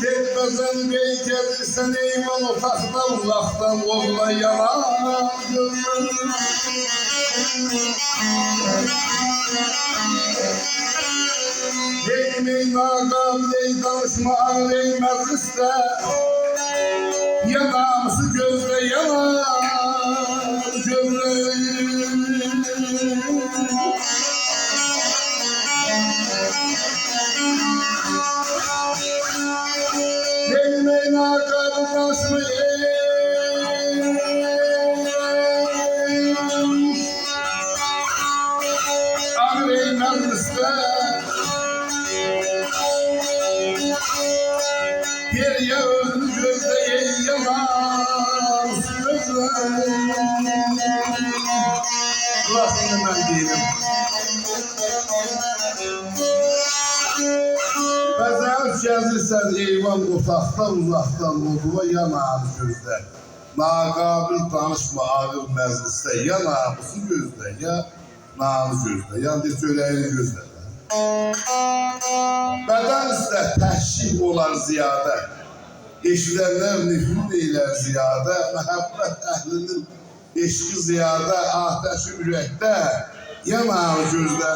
Etmezden bey gelirsen eyvan otaqda uzaqdan oğla yalan Deymeyin ağam, dey danışma ağrey məclisdə Yanamsı gözlə yalan gözlə Deymeyin ağam, danışma ağrey məclisdə Geriye özünü gözleyin yalan gözleyin Burasını ben değilim Bəzən gəzirsən eyvan otaqdan uzaqdan olduğuna yanağını gözlə Naqabil danışma ağır məclisdə ya namusu gözlə ya namus gözlə yani de söyləyini gözlə Bədən üstə təşkil olar ziyadə Eşidənlər nifrin eylər ziyadə Məhəbbət əhlinin eşqi ziyadə Ateşi ürəkdə Yanağını gözlə